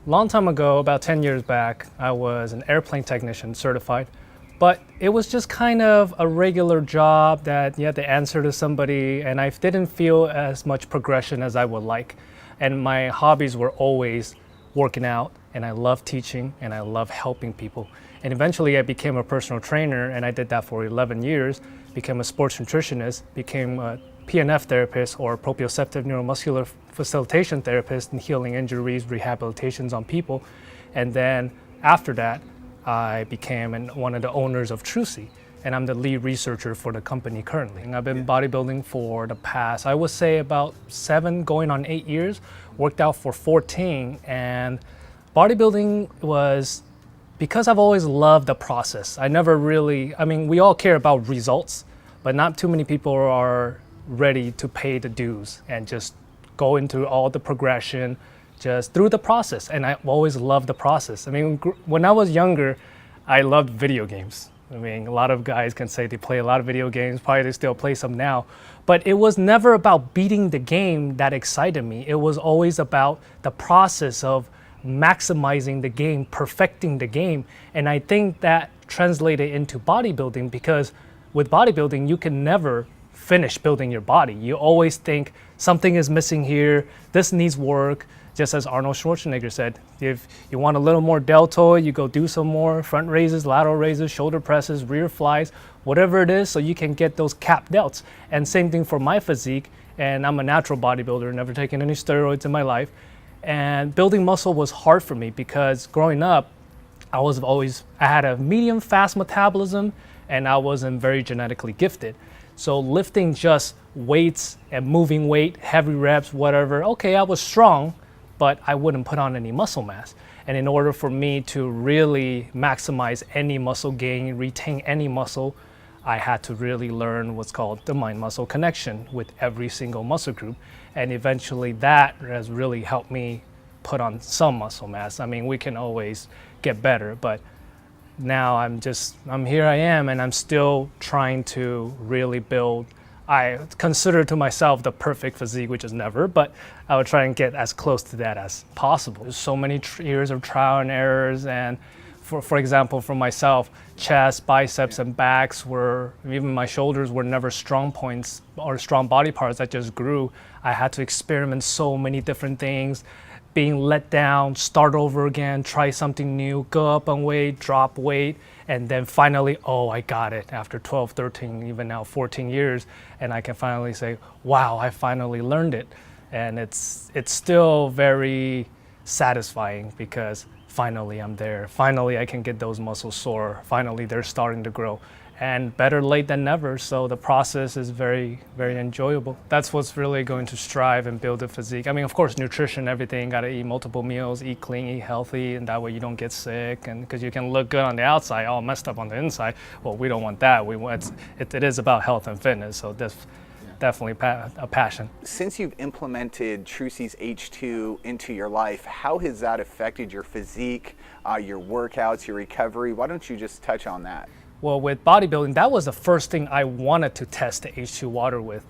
Long time ago, about 10 years back, I was an airplane technician certified, but it was just kind of a regular job that you had to answer to somebody, and I didn't feel as much progression as I would like. And my hobbies were always working out, and I love teaching, and I love helping people. And eventually I became a personal trainer, and I did that for 11 years, became a sports nutritionist, became a PNF therapist or proprioceptive neuromuscular facilitation therapist in healing injuries, rehabilitations on people. And then after that, I became one of the owners of Trusii, and I'm the lead researcher for the company currently. And I've been bodybuilding for the past, I would say about 7 going on 8 years, worked out for 14. And bodybuilding was, because I've always loved the process. I never really, we all care about results, but not too many people are ready to pay the dues and just go into all the progression just through the process. And I've always loved the process. When I was younger, I loved video games. A lot of guys can say they play a lot of video games, probably they still play some now, but it was never about beating the game that excited me. It was always about the process of maximizing the game, perfecting the game. And I think that translated into bodybuilding, because with bodybuilding, you can never finish building your body. You always think something is missing here, this needs work. Just as Arnold Schwarzenegger said, if you want a little more deltoid, you go do some more front raises, lateral raises, shoulder presses, rear flies, whatever it is, so you can get those cap delts. And same thing for my physique, and I'm a natural bodybuilder, never taken any steroids in my life. And building muscle was hard for me because growing up, I had a medium fast metabolism, and I wasn't very genetically gifted. So lifting just weights and moving weight, heavy reps, whatever, okay, I was strong, but I wouldn't put on any muscle mass. And in order for me to really maximize any muscle gain, retain any muscle, I had to really learn what's called the mind-muscle connection with every single muscle group. And eventually that has really helped me put on some muscle mass. We can always get better, but now here I am, and I'm still trying to really build. I consider to myself the perfect physique, which is never, but I would try and get as close to that as possible. There's so many years of trial and errors, and for example, for myself, chest, biceps, and backs even my shoulders were never strong points or strong body parts that just grew. I had to experiment so many different things, being let down, start over again, try something new, go up on weight, drop weight, and then finally, oh, I got it after 12, 13, even now 14 years, and I can finally say, wow, I finally learned it. And it's still very satisfying because finally I'm there. Finally I can get those muscles sore. Finally they're starting to grow. And better late than never, so the process is very, very enjoyable. That's what's really going to strive and build a physique. Of course, nutrition, everything, gotta eat multiple meals, eat clean, eat healthy, and that way you don't get sick, and because you can look good on the outside, all messed up on the inside. Well, we don't want that. It is about health and fitness, so that's definitely a passion. Since you've implemented Trusii's H2 into your life, how has that affected your physique, your workouts, your recovery? Why don't you just touch on that? Well, with bodybuilding, that was the first thing I wanted to test the H2 water with.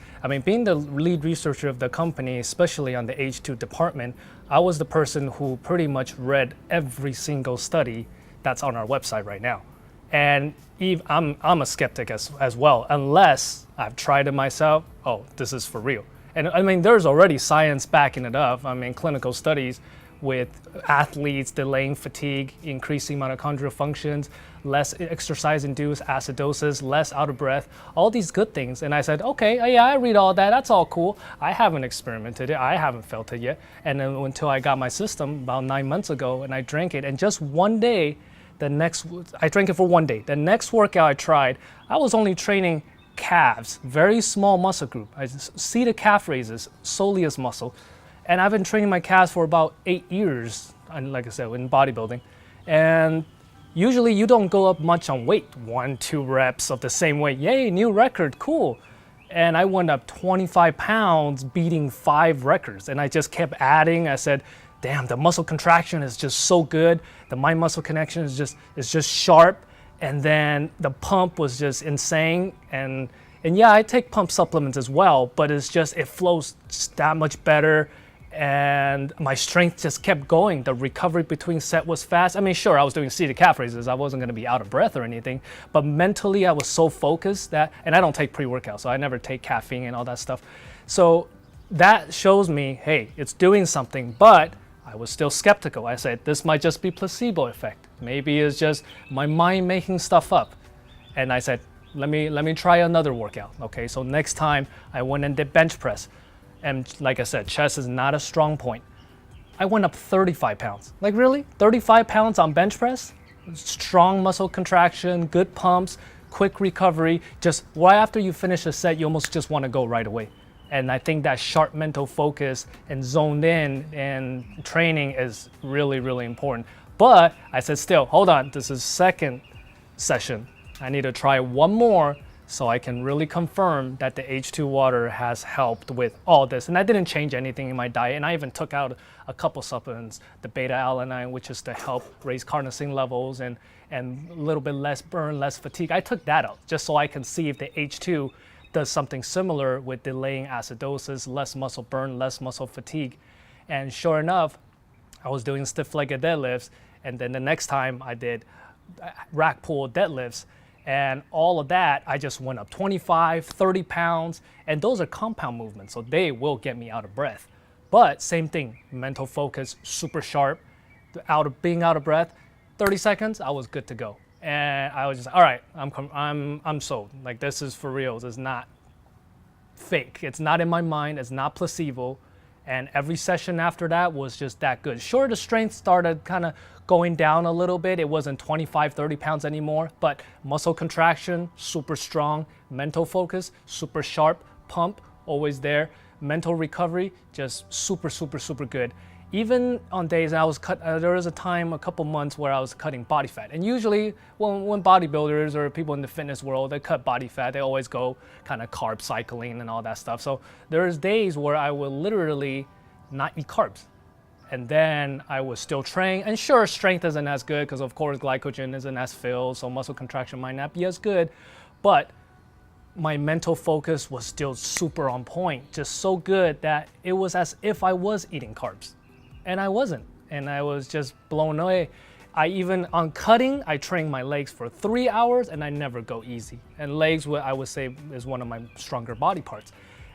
Being the lead researcher of the company, especially on the H2 department, I was the person who pretty much read every single study that's on our website right now. And I'm a skeptic as well, unless I've tried it myself. Oh, this is for real. And there's already science backing it up. Clinical studies with athletes delaying fatigue, increasing mitochondrial functions, less exercise-induced acidosis, less out of breath, all these good things. And I said, okay, yeah, I read all that, that's all cool. I haven't experimented it, I haven't felt it yet. And then until I got my system about 9 months ago, and I drank it, and just one day, I drank it for one day. The next workout I tried, I was only training calves, very small muscle group. I seated calf raises, soleus muscle. And I've been training my calves for about 8 years, and like I said, in bodybuilding. And usually you don't go up much on weight, 1-2 reps of the same weight. Yay, new record, cool. And I went up 25 pounds beating 5 records. And I just kept adding. I said, damn, the muscle contraction is just so good. The mind muscle connection is just sharp. And then the pump was just insane. And yeah, I take pump supplements as well, but it flows that much better. and my strength just kept going. The recovery between set was fast. I mean, sure, I was doing seated calf raises. I wasn't going to be out of breath or anything, but mentally I was so focused that, and I don't take pre-workout, so I never take caffeine and all that stuff. So that shows me, hey, it's doing something, but I was still skeptical. I said, this might just be placebo effect. Maybe it's just my mind making stuff up. And I said, let me try another workout. Okay, so next time I went and did bench press. And like I said, chest is not a strong point. I went up 35 pounds. Like really? 35 pounds on bench press? Strong muscle contraction, good pumps, quick recovery. Just right after you finish a set, you almost just want to go right away. And I think that sharp mental focus and zoned in and training is really, really important. But I said, still, hold on, this is second session. I need to try one more so I can really confirm that the H2 water has helped with all this. And I didn't change anything in my diet. And I even took out a couple supplements, the beta-alanine, which is to help raise carnosine levels and a little bit less burn, less fatigue. I took that out just so I can see if the H2 does something similar with delaying acidosis, less muscle burn, less muscle fatigue. And sure enough, I was doing stiff-legged deadlifts. And then the next time I did rack pull deadlifts, and all of that, I just went up 25, 30 pounds, and those are compound movements, so they will get me out of breath. But same thing, mental focus, super sharp, being out of breath, 30 seconds, I was good to go. And I was just, all right, I'm sold. Like, this is for real, this is not fake. It's not in my mind, it's not placebo. And every session after that was just that good. Sure, the strength started kind of going down a little bit. It wasn't 25, 30 pounds anymore, but muscle contraction, super strong. Mental focus, super sharp. Pump, always there. Mental recovery, just super, super, super good. Even on days I was there was a time, a couple months where I was cutting body fat. And usually when bodybuilders or people in the fitness world, they cut body fat, they always go kind of carb cycling and all that stuff. So there's days where I will literally not eat carbs. And then I was still train. And sure, strength isn't as good because of course glycogen isn't as filled, so muscle contraction might not be as good. But my mental focus was still super on point, just so good that it was as if I was eating carbs. And I wasn't, and I was just blown away. I even, on cutting, I trained my legs for 3 hours and I never go easy. And legs, I would say, is one of my stronger body parts.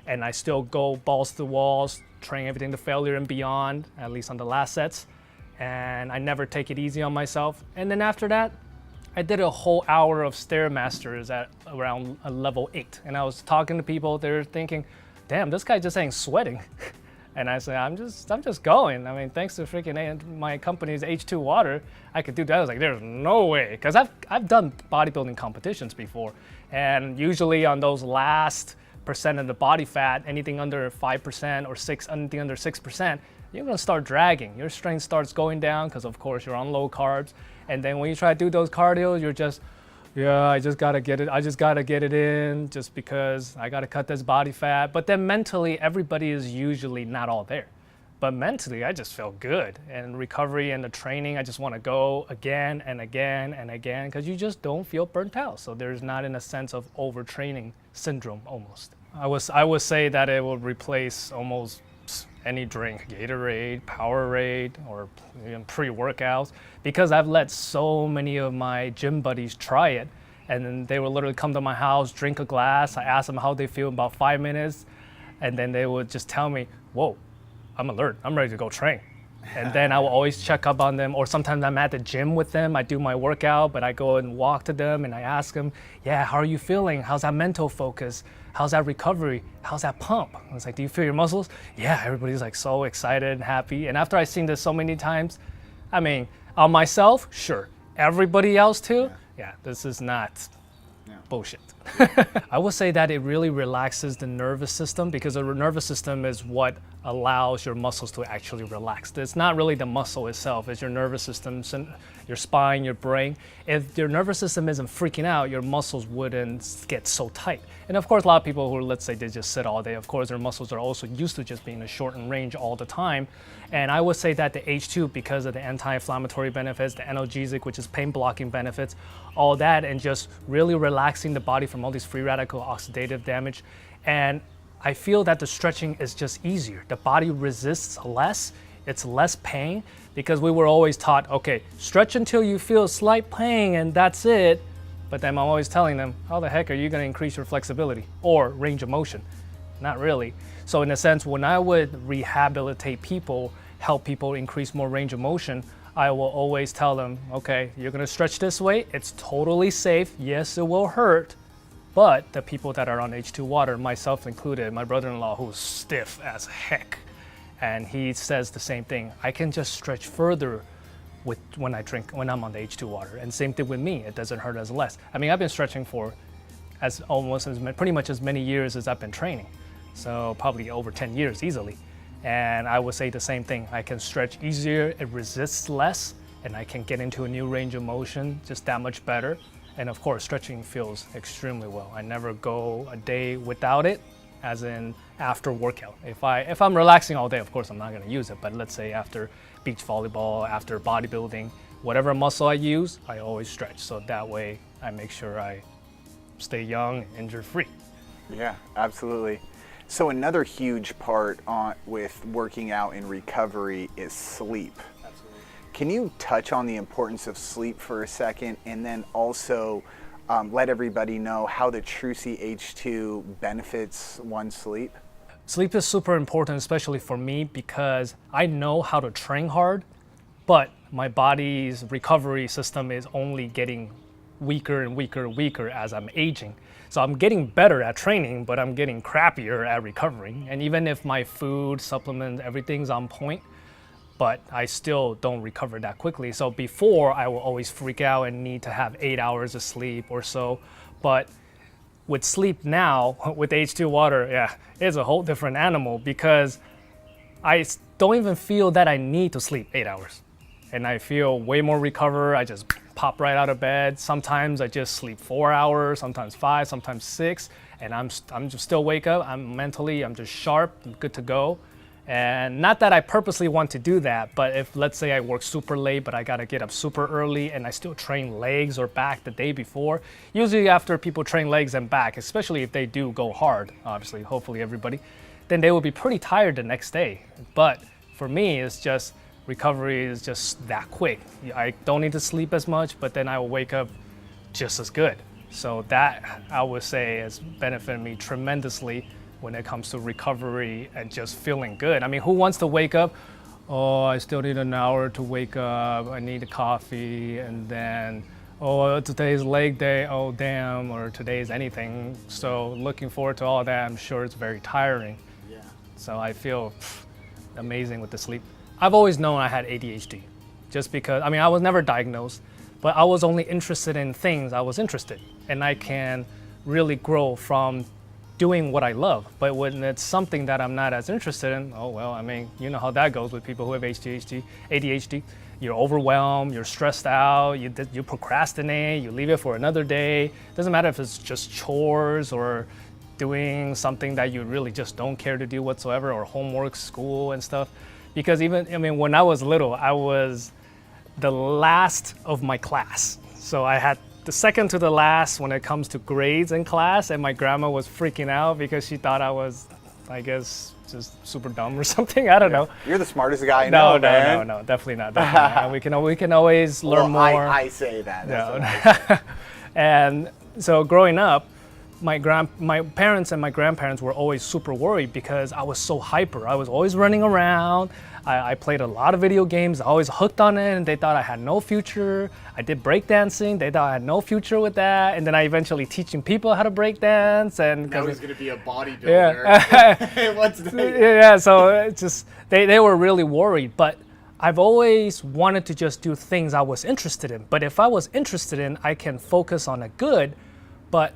And I still go balls to the walls, train everything to failure and beyond, at least on the last sets. And I never take it easy on myself. And then after that, I did a whole hour of Stairmasters at around level 8. And I was talking to people, they're thinking, damn, this guy just ain't sweating. And I said, I'm just going. I mean, thanks to freaking my company's H2 water, I could do that. I was like, there's no way. Because I've done bodybuilding competitions before. And usually on those last percent of the body fat, anything under 5% or anything under 6%, you're gonna start dragging. Your strength starts going down because of course you're on low carbs. And then when you try to do those cardio, you're just, yeah, I just gotta get it in just because I gotta cut this body fat. But then mentally, everybody is usually not all there. But mentally, I just felt good. And recovery and the training, I just wanna go again and again and again because you just don't feel burnt out. So there's not in a sense of overtraining syndrome almost. I would say that it will replace almost any drink, Gatorade, Powerade, or even pre-workouts, because I've let so many of my gym buddies try it, and then they would literally come to my house, drink a glass, I ask them how they feel in about 5 minutes, and then they would just tell me, whoa, I'm alert, I'm ready to go train. And then I will always check up on them, or sometimes I'm at the gym with them, I do my workout, but I go and walk to them and I ask them, yeah, how are you feeling? How's that mental focus? How's that recovery? How's that pump? I was like, do you feel your muscles? Yeah, everybody's like so excited and happy. And after I've seen this so many times, I mean, on myself, sure. Everybody else too? Yeah, this is not bullshit. I would say that it really relaxes the nervous system because the nervous system is what allows your muscles to actually relax. It's not really the muscle itself, it's your nervous system, your spine, your brain. If your nervous system isn't freaking out, your muscles wouldn't get so tight. And of course, a lot of people who, let's say they just sit all day, of course, their muscles are also used to just being a shortened range all the time. And I would say that the H2, because of the anti-inflammatory benefits, the analgesic, which is pain blocking benefits, all that, and just really relaxing the body from all these free radical oxidative damage. And I feel that the stretching is just easier. The body resists less, it's less pain, because we were always taught, okay, stretch until you feel slight pain and that's it. But then I'm always telling them, how the heck are you going to increase your flexibility or range of motion? Not really. So in a sense, when I would rehabilitate people, help people increase more range of motion, I will always tell them, okay, you're going to stretch this way. It's totally safe. Yes, it will hurt. But the people that are on H2 water, myself included, my brother-in-law, who's stiff as heck, and he says the same thing. I can just stretch further when I'm on the H2 water. And same thing with me. It doesn't hurt as less. I mean, I've been stretching for pretty much as many years as I've been training. So probably over 10 years easily. And I would say the same thing. I can stretch easier, it resists less, and I can get into a new range of motion just that much better. And of course, stretching feels extremely well. I never go a day without it, as in after workout. If I'm relaxing all day, of course I'm not gonna use it, but let's say after beach volleyball, after bodybuilding, whatever muscle I use, I always stretch. So that way I make sure I stay young, injury-free. Yeah, absolutely. So another huge part with working out in recovery is sleep. Absolutely. Can you touch on the importance of sleep for a second, and then also let everybody know how the trusii H2 benefits one's sleep? Sleep is super important, especially for me, because I know how to train hard, but my body's recovery system is only getting weaker and weaker and weaker as I'm aging. So I'm getting better at training, but I'm getting crappier at recovering. And even if my food, supplements, everything's on point, but I still don't recover that quickly. So before, I will always freak out and need to have 8 hours of sleep or so. But with sleep now, with H2 water, yeah, it's a whole different animal, because I don't even feel that I need to sleep 8 hours. And I feel way more recovered. I just pop right out of bed. Sometimes I just sleep 4 hours, sometimes 5, sometimes 6, and I'm just still wake up. I'm just sharp, I'm good to go. And not that I purposely want to do that, but if, let's say, I work super late, but I gotta get up super early and I still train legs or back the day before. Usually after people train legs and back, especially if they do go hard, obviously, hopefully everybody, then they will be pretty tired the next day. But for me, it's just, recovery is just that quick. I don't need to sleep as much, but then I will wake up just as good. So that, I would say, has benefited me tremendously when it comes to recovery and just feeling good. I mean, who wants to wake up, oh, I still need an hour to wake up, I need a coffee, and then, oh, today's leg day, oh damn, or today's anything. So looking forward to all that, I'm sure it's very tiring. Yeah. So I feel amazing with the sleep. I've always known I had ADHD, just because, I mean, I was never diagnosed, but I was only interested in things I was interested in, and I can really grow from doing what I love. But when it's something that I'm not as interested in, oh well, I mean, you know how that goes with people who have ADHD. You're overwhelmed, you're stressed out, you procrastinate, you leave it for another day. Doesn't matter if it's just chores or doing something that you really just don't care to do whatsoever, or homework, school and stuff. Because even, I mean, when I was little, I was the last of my class. So I had the second to the last when it comes to grades in class, and my grandma was freaking out because she thought I was, I guess, just super dumb or something. I don't know. You're the smartest guy I know, man. No, definitely not. Definitely not. We can always learn more. I say that. No. And so growing up, my parents and my grandparents were always super worried because I was so hyper. I was always running around. I played a lot of video games. I always hooked on it, and they thought I had no future. I did breakdancing. They thought I had no future with that. And then I eventually teaching people how to breakdance. And now he's going to be a bodybuilder. Yeah. What's that? Yeah. So it's just they were really worried. But I've always wanted to just do things I was interested in. But if I was interested in, I can focus on a good. But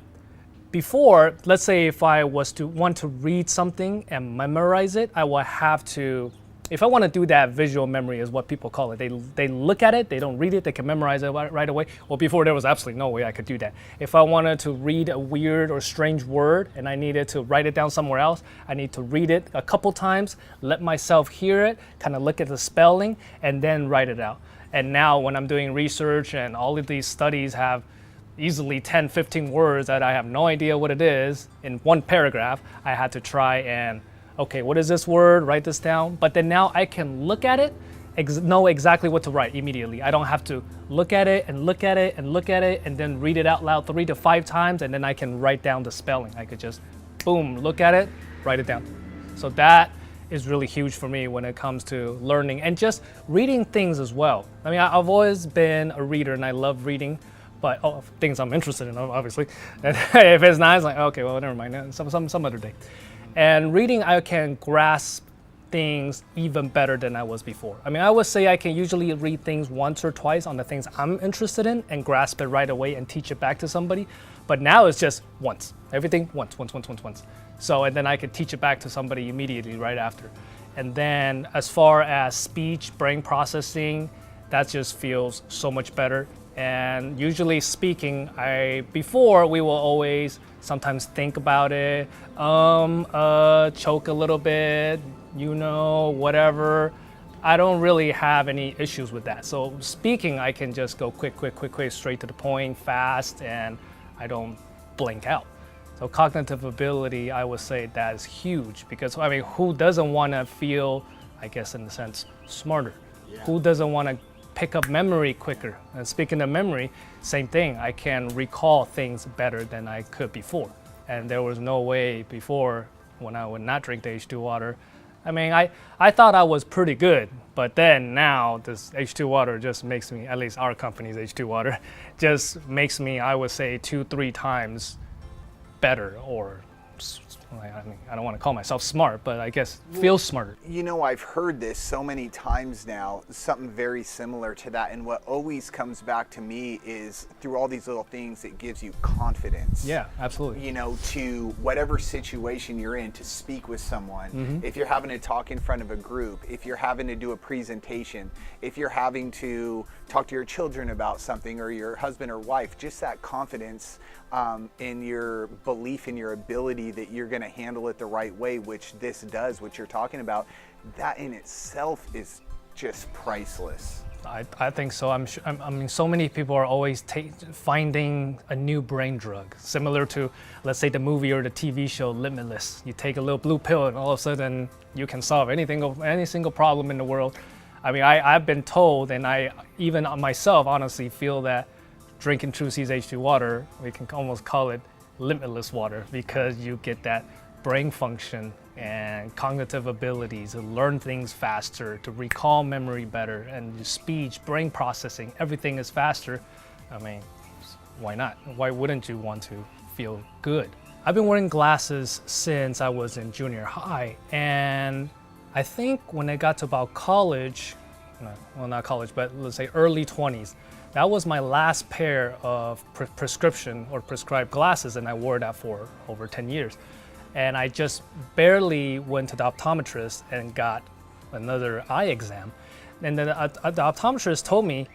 before, let's say if I was to want to read something and memorize it, I would have to, if I want to do that, visual memory is what people call it. They look at it, they don't read it, they can memorize it right away. Well, before there was absolutely no way I could do that. If I wanted to read a weird or strange word and I needed to write it down somewhere else, I need to read it a couple times, let myself hear it, kind of look at the spelling, and then write it out. And now when I'm doing research and all of these studies have easily 10, 15 words that I have no idea what it is in one paragraph. I had to try and, okay, what is this word? Write this down. But then now I can look at it, know exactly what to write immediately. I don't have to look at it and look at it and look at it and then read it out loud 3 to 5 times, and then I can write down the spelling. I could just, boom, look at it, write it down. So that is really huge for me when it comes to learning and just reading things as well. I mean, I've always been a reader and I love reading, but things I'm interested in, obviously. And if it's not, it's like, okay, well, never mind, some other day. And reading, I can grasp things even better than I was before. I mean, I would say I can usually read things once or twice on the things I'm interested in and grasp it right away and teach it back to somebody. But now it's just once, everything once. So, and then I could teach it back to somebody immediately right after. And then as far as speech, brain processing, that just feels so much better. And usually speaking, before we will always sometimes think about it, choke a little bit, whatever. I don't really have any issues with that. So speaking, I can just go quick, straight to the point, fast, and I don't blank out. So cognitive ability, I would say that is huge because, I mean, who doesn't want to feel, I guess in a sense, smarter? Yeah. Who doesn't want to pick up memory quicker? And speaking of memory, same thing. I can recall things better than I could before. And there was no way before when I would not drink the H2 water. I mean, I thought I was pretty good, but then now this H2 water just makes me, at least our company's H2 water, just makes me, I would say, 2-3 times better, or I mean, I don't want to call myself smart, but I guess feel smarter. I've heard this so many times now, something very similar to that. And what always comes back to me is through all these little things, it gives you confidence. Yeah, absolutely. To whatever situation you're in, to speak with someone. Mm-hmm. If you're having to talk in front of a group, if you're having to do a presentation, if you're having to talk to your children about something or your husband or wife, just that confidence in your belief in your ability that you're going to handle it the right way, which this does, what you're talking about, that in itself is just priceless. I think so. I mean, so many people are always finding a new brain drug, similar to, let's say, the movie or the TV show Limitless. You take a little blue pill and all of a sudden you can solve any single problem in the world. I mean, I've been told, and I even myself honestly feel that drinking trusii's H2 water, we can almost call it limitless water, because you get that brain function and cognitive abilities to learn things faster, to recall memory better, and your speech, brain processing, everything is faster. I mean, why not? Why wouldn't you want to feel good? I've been wearing glasses since I was in junior high, and I think when I got to about college, well, not college, but let's say early 20s, that was my last pair of prescription or prescribed glasses, and I wore that for over 10 years. And I just barely went to the optometrist and got another eye exam. And then the optometrist told me,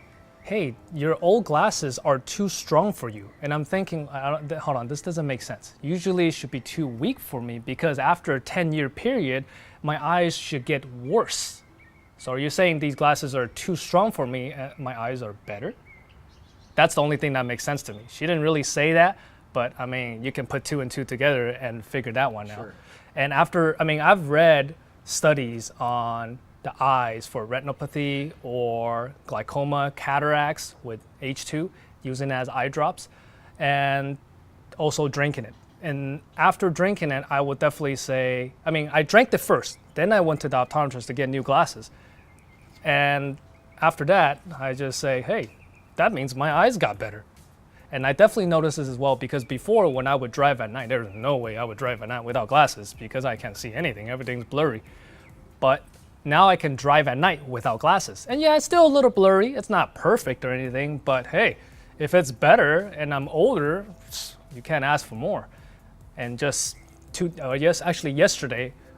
hey, your old glasses are too strong for you. And I'm thinking, hold on, this doesn't make sense. Usually it should be too weak for me, because after a 10-year period, my eyes should get worse. So are you saying these glasses are too strong for me and my eyes are better? That's the only thing that makes sense to me. She didn't really say that, but I mean, you can put 2 and 2 together and figure that one out. And I've read studies on the eyes for retinopathy or glaucoma, cataracts with H2, using it as eye drops, and also drinking it. And after drinking it, I would definitely say, I drank it first, then I went to the optometrist to get new glasses. And after that, I just say, hey, that means my eyes got better. And I definitely noticed this as well, because before, when I would drive at night, there was no way I would drive at night without glasses, because I can't see anything, everything's blurry. But now I can drive at night without glasses. And yeah, it's still a little blurry, it's not perfect or anything, but hey, if it's better and I'm older, you can't ask for more. And yesterday,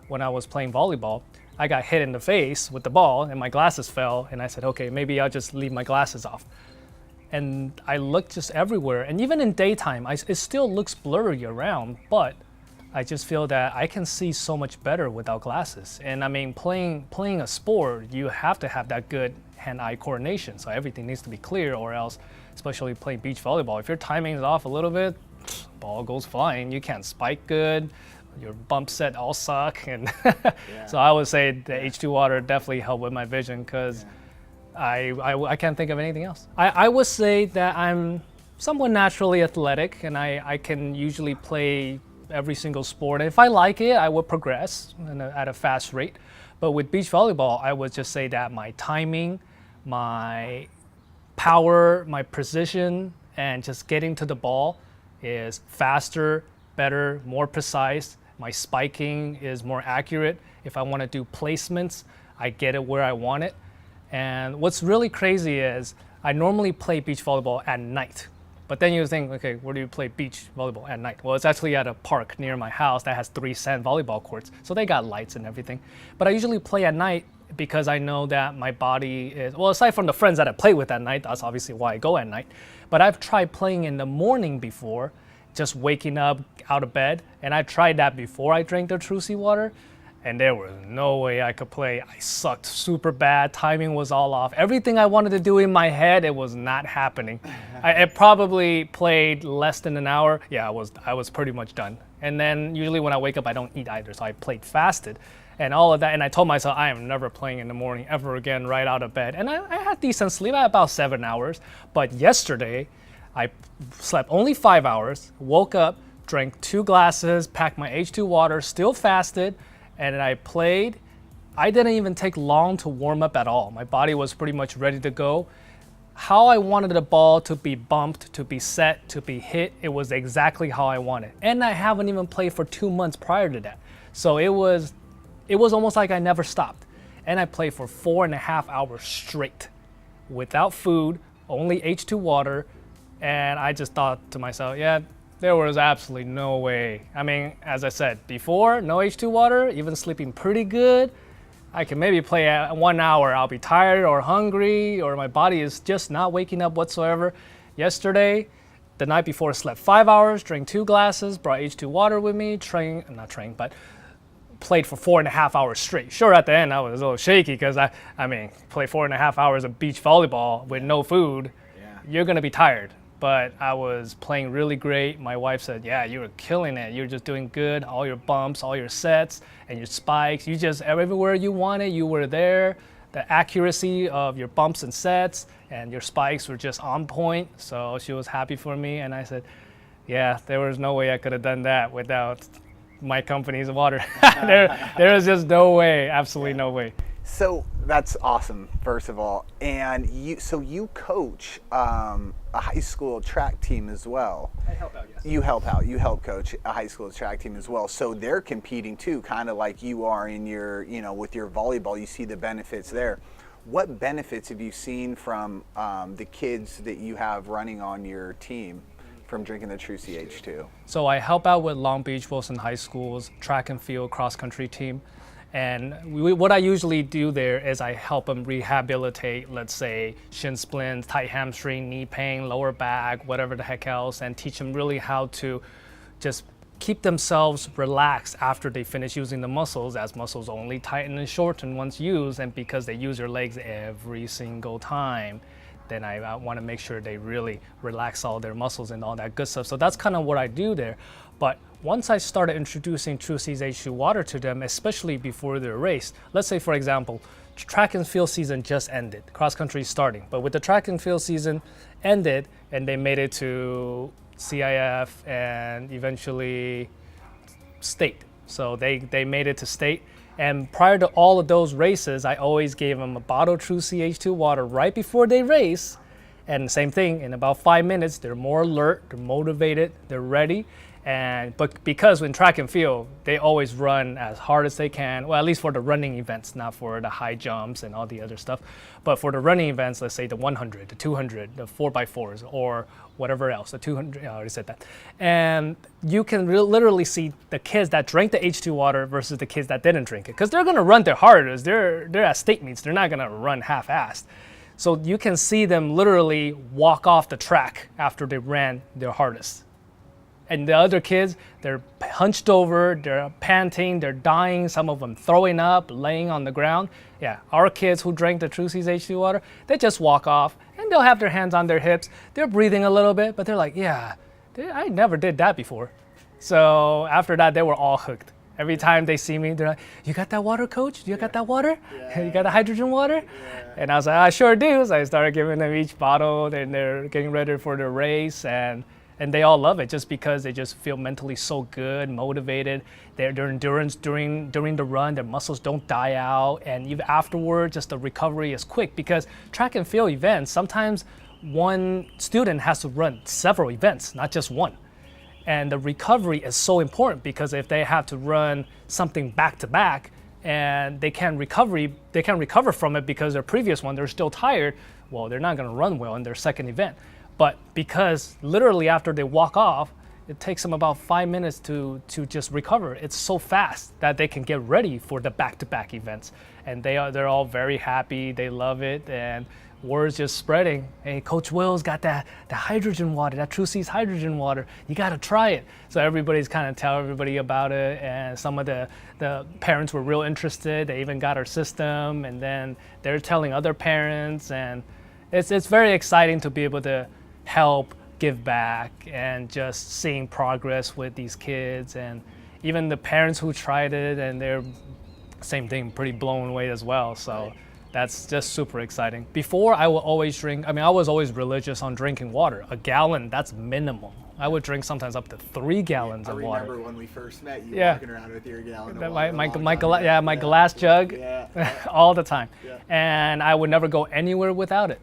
when I was playing volleyball, I got hit in the face with the ball and my glasses fell, and I said, okay, maybe I'll just leave my glasses off. And I looked just everywhere, and even in daytime, it still looks blurry around, but I just feel that I can see so much better without glasses. And playing a sport, you have to have that good hand-eye coordination. So everything needs to be clear, or else, especially playing beach volleyball, if your timing is off a little bit, ball goes flying. You can't spike good. Your bump set all suck. And so I would say the H2 water definitely helped with my vision, because I can't think of anything else. I would say that I'm somewhat naturally athletic, and I can usually play every single sport. If I like it, I would progress at a fast rate. But with beach volleyball, I would just say that my timing, my power, my precision, and just getting to the ball is faster, better, more precise. My spiking is more accurate. If I want to do placements, I get it where I want it. And what's really crazy is I normally play beach volleyball at night. But then you think, okay, where do you play beach volleyball at night? Well, it's actually at a park near my house that has 3 sand volleyball courts. So they got lights and everything. But I usually play at night because I know that my body is, well, aside from the friends that I play with at night, that's obviously why I go at night. But I've tried playing in the morning before, just waking up out of bed. And I tried that before I drank the trusii water. And there was no way I could play. I sucked super bad. Timing was all off. Everything I wanted to do in my head, it was not happening. I probably played less than an hour. Yeah, I was pretty much done. And then usually when I wake up, I don't eat either. So I played fasted and all of that. And I told myself, I am never playing in the morning ever again, right out of bed. And I had decent sleep. I had about 7 hours. But yesterday, I slept only 5 hours, woke up, drank 2 glasses, packed my H2 water, still fasted. And I played. I didn't even take long to warm up at all. My body was pretty much ready to go. How I wanted the ball to be bumped, to be set, to be hit, it was exactly how I wanted. And I haven't even played for 2 months prior to that. So it was almost like I never stopped. And I played for 4.5 hours straight without food, only H2 water. And I just thought to myself, yeah, there was absolutely no way. I mean, as I said before, no H2 water, even sleeping pretty good, I can maybe play at 1 hour. I'll be tired or hungry, or my body is just not waking up whatsoever. Yesterday, the night before, I slept 5 hours, drank 2 glasses, brought H2 water with me, but played for 4.5 hours straight. Sure, at the end, I was a little shaky because I play 4.5 hours of beach volleyball with no food. You're gonna be tired. But I was playing really great. My wife said, yeah, you were killing it. You were just doing good. All your bumps, all your sets, and your spikes. You just, everywhere you wanted, you were there. The accuracy of your bumps and sets and your spikes were just on point. So she was happy for me. And I said, yeah, there was no way I could have done that without my company's water. there was just no way, absolutely no way. So that's awesome, first of all. And you coach a high school track team as well. I help out, yes. You help out. You help coach a high school track team as well. So they're competing too, kind of like you are in your, with your volleyball. You see the benefits there. What benefits have you seen from the kids that you have running on your team from drinking the trusii H2? So I help out with Long Beach, Wilson High School's track and field cross country team. And what I usually do there is I help them rehabilitate, let's say, shin splints, tight hamstring, knee pain, lower back, whatever the heck else, and teach them really how to just keep themselves relaxed after they finish using the muscles, as muscles only tighten and shorten once used, and because they use their legs every single time, then I want to make sure they really relax all their muscles and all that good stuff. So that's kind of what I do there. But once I started introducing trusii's H2 water to them, especially before their race, let's say, for example, track and field season just ended, cross country starting. But with the track and field season ended and they made it to CIF and eventually state. So they made it to state. And prior to all of those races, I always gave them a bottle of trusii H2 water right before they race. And same thing, in about 5 minutes, they're more alert, they're motivated, they're ready. But because in track and field, they always run as hard as they can, well, at least for the running events, not for the high jumps and all the other stuff. But for the running events, let's say the 100, the 200, the 4x4s, or whatever else, the 200, I already said that. And you can literally see the kids that drank the H2 water versus the kids that didn't drink it. Because they're gonna run their hardest, they're at state meets, they're not gonna run half-assed. So you can see them literally walk off the track after they ran their hardest. And the other kids, they're hunched over, they're panting, they're dying, some of them throwing up, laying on the ground. Yeah, our kids who drank the trusii's H2 water, they just walk off and they'll have their hands on their hips. They're breathing a little bit, but they're like, yeah, I never did that before. So after that, they were all hooked. Every time they see me, they're like, you got that water, coach? You got that water? Yeah. You got the hydrogen water? Yeah. And I was like, I sure do. So I started giving them each bottle, and they're getting ready for their race. And they all love it just because they just feel mentally so good, motivated. Their endurance during the run, their muscles don't die out. And even afterward, just the recovery is quick because track and field events, sometimes one student has to run several events, not just one. And the recovery is so important because if they have to run something back to back and they can't recover from it because their previous one, they're still tired, well, they're not gonna run well in their second event. But because literally after they walk off, it takes them about 5 minutes to just recover. It's so fast that they can get ready for the back-to-back events. And they're all very happy, they love it, and word's just spreading. Hey, Coach Will's got that hydrogen water, that trusii's hydrogen water. You gotta try it. So everybody's kind of telling everybody about it, and some of the parents were real interested. They even got our system, and then they're telling other parents, and it's very exciting to be able to help give back and just seeing progress with these kids, and even the parents who tried it, and they're same thing, pretty blown away as well. So that's just super exciting. Before, I would always drink, I was always religious on drinking water. A gallon, that's minimum. I would drink sometimes up to 3 gallons of water. I remember when we first met, you walking around with your gallon of water. My glass jug, all the time. Yeah. And I would never go anywhere without it.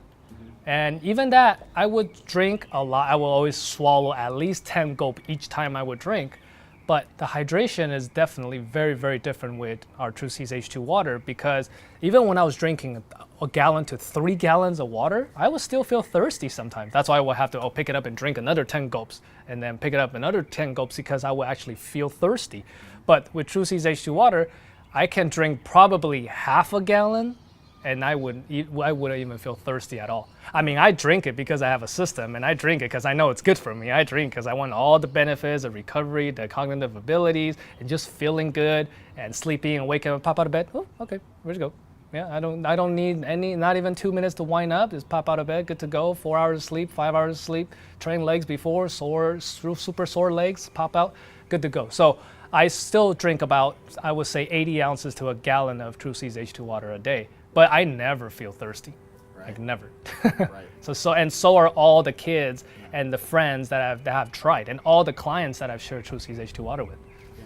And even that, I would drink a lot. I will always swallow at least 10 gulp each time I would drink. But the hydration is definitely very, very different with our trusii's H2 water, because even when I was drinking a gallon to 3 gallons of water, I would still feel thirsty sometimes. That's why I would have to pick it up and drink another 10 gulps, and then pick it up another 10 gulps because I would actually feel thirsty. But with trusii's H2 water, I can drink probably half a gallon and I wouldn't even feel thirsty at all. I mean, I drink it because I have a system, and I drink it because I know it's good for me. I drink because I want all the benefits, the recovery, the cognitive abilities, and just feeling good and sleepy and waking up, pop out of bed. Oh, okay, ready to go. Yeah, I don't need not even 2 minutes to wind up. Just pop out of bed, good to go. 4 hours of sleep, 5 hours of sleep. Train legs before, super sore legs, pop out, good to go. So I still drink about, I would say, 80 ounces to a gallon of trusii's H2 water a day. But I never feel thirsty, like never. Right. So are all the kids and the friends that have tried, and all the clients that I've shared trusii's H2 water with.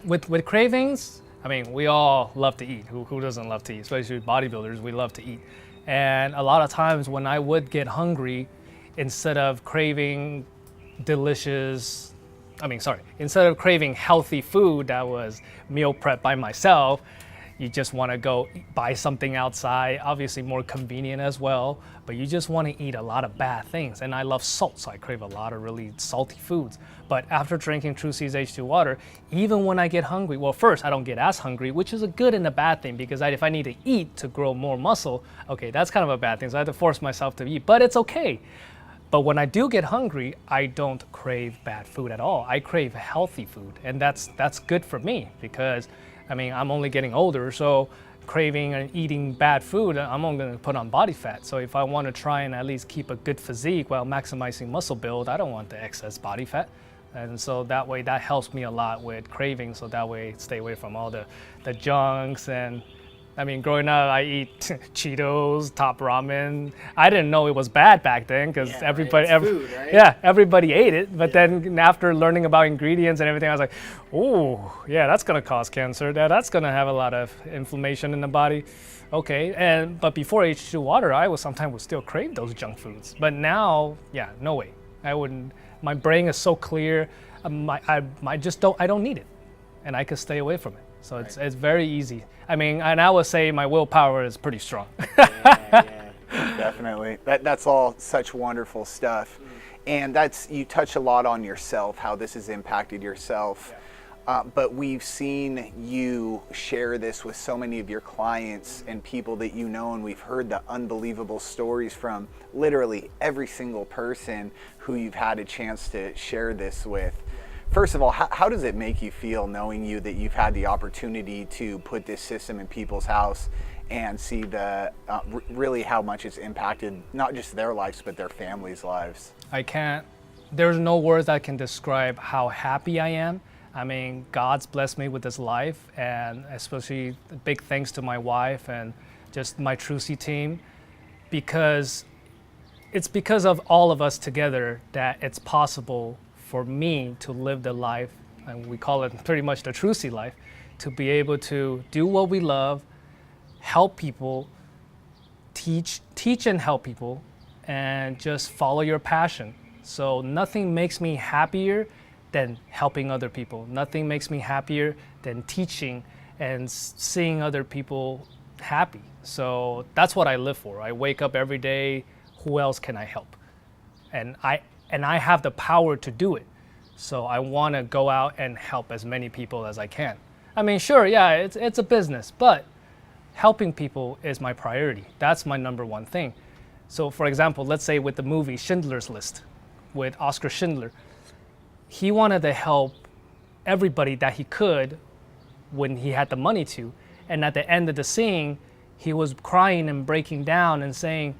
Yeah. With cravings, I mean, we all love to eat. Who doesn't love to eat? Especially bodybuilders, we love to eat. And a lot of times when I would get hungry, instead of craving instead of craving healthy food that was meal prepped by myself, you just want to go buy something outside, obviously more convenient as well, but you just want to eat a lot of bad things. And I love salt, so I crave a lot of really salty foods. But after drinking trusii's H2 water, even when I get hungry, well, first, I don't get as hungry, which is a good and a bad thing, because if I need to eat to grow more muscle, okay, that's kind of a bad thing. So I have to force myself to eat, but it's okay. But when I do get hungry, I don't crave bad food at all. I crave healthy food, and that's good for me, because I mean, I'm only getting older, so craving and eating bad food, I'm only going to put on body fat. So if I want to try and at least keep a good physique while maximizing muscle build, I don't want the excess body fat. And so that way, that helps me a lot with craving. So that way, stay away from all the junks. And I mean, growing up, I eat Cheetos, Top Ramen. I didn't know it was bad back then, because everybody ate it. But then after learning about ingredients and everything, I was like, oh, yeah, that's gonna cause cancer. That's gonna have a lot of inflammation in the body. Okay, but before H2 water, I sometimes would still crave those junk foods. But now, yeah, no way. I wouldn't. My brain is so clear. I don't need it, and I can stay away from it. So it's very easy. I mean, and I would say my willpower is pretty strong. Yeah. Definitely. That's all such wonderful stuff. And you touch a lot on yourself, how this has impacted yourself. But we've seen you share this with so many of your clients and people that you know, and we've heard the unbelievable stories from literally every single person who you've had a chance to share this with. First of all, how does it make you feel knowing that you've had the opportunity to put this system in people's house and see really how much it's impacted not just their lives, but their families' lives? There's no words that can describe how happy I am. I mean, God's blessed me with this life, and especially big thanks to my wife and just my trusii team, because it's because of all of us together that it's possible for me to live the life, and we call it pretty much the trusii life, to be able to do what we love, help people, teach and help people, and just follow your passion. So nothing makes me happier than helping other people. Nothing makes me happier than teaching and seeing other people happy. So that's what I live for. I wake up every day, who else can I help? And I have the power to do it. So I want to go out and help as many people as I can. I mean, sure, yeah, it's a business, but helping people is my priority. That's my number one thing. So for example, let's say with the movie Schindler's List with Oscar Schindler, he wanted to help everybody that he could when he had the money to. And at the end of the scene, he was crying and breaking down and saying,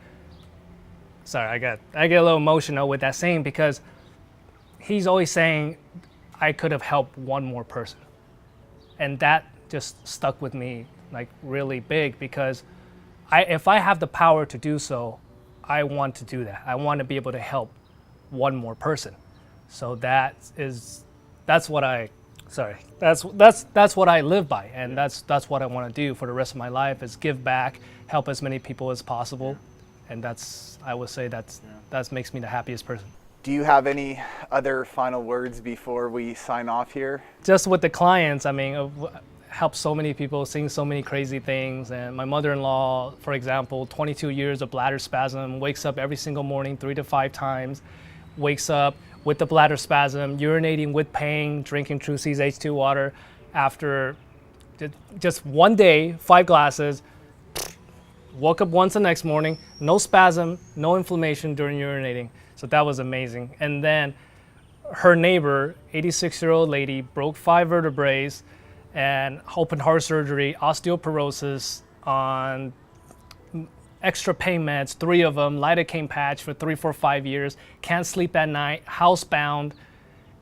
sorry, I get a little emotional with that saying, because he's always saying, I could have helped one more person. And that just stuck with me like really big, because if I have the power to do so, I want to do that. I want to be able to help one more person. So that's what I live by, and that's what I want to do for the rest of my life, is give back, help as many people as possible, and I would say that makes me the happiest person. Do you have any other final words before we sign off here? Just with the clients, I mean, help so many people, seeing so many crazy things. And my mother-in-law, for example, 22 years of bladder spasm, wakes up every single morning 3 to 5 times, wakes up with the bladder spasm, urinating with pain, drinking trusii's H2 water. After just one day, 5 glasses, woke up once the next morning, no spasm, no inflammation during urinating. So that was amazing. And then her neighbor, 86-year-old lady, broke 5 vertebrae and open heart surgery, osteoporosis, on extra pain meds, 3 of them, lidocaine patch for 3, 4, 5 years, can't sleep at night, housebound,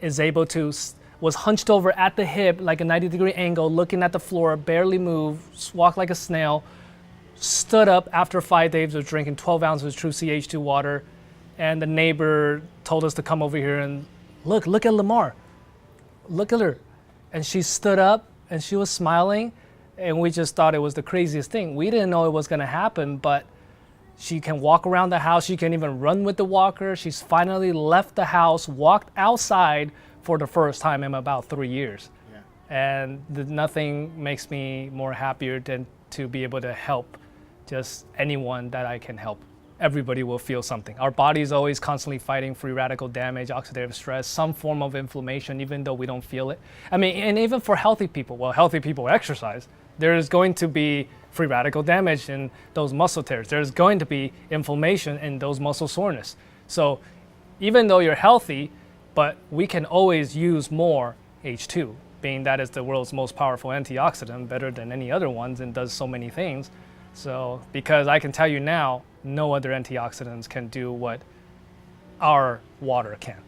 was hunched over at the hip like a 90-degree angle, looking at the floor, barely moved, walked like a snail, stood up after 5 days of drinking 12 ounces of trusii H2 water. And the neighbor told us to come over here and look at Lamar, look at her. And she stood up and she was smiling, and we just thought it was the craziest thing. We didn't know it was gonna happen, but she can walk around the house. She can even run with the walker. She's finally left the house, walked outside for the first time in about 3 years. Yeah. And nothing makes me more happier than to be able to help just anyone that I can help. Everybody will feel something. Our body is always constantly fighting free radical damage, oxidative stress, some form of inflammation, even though we don't feel it. I mean, and even for healthy people, healthy people exercise, there is going to be free radical damage in those muscle tears. There's going to be inflammation in those muscle soreness. So even though you're healthy, but we can always use more H2, being that is the world's most powerful antioxidant, better than any other ones, and does so many things. So, because I can tell you now, no other antioxidants can do what our water can.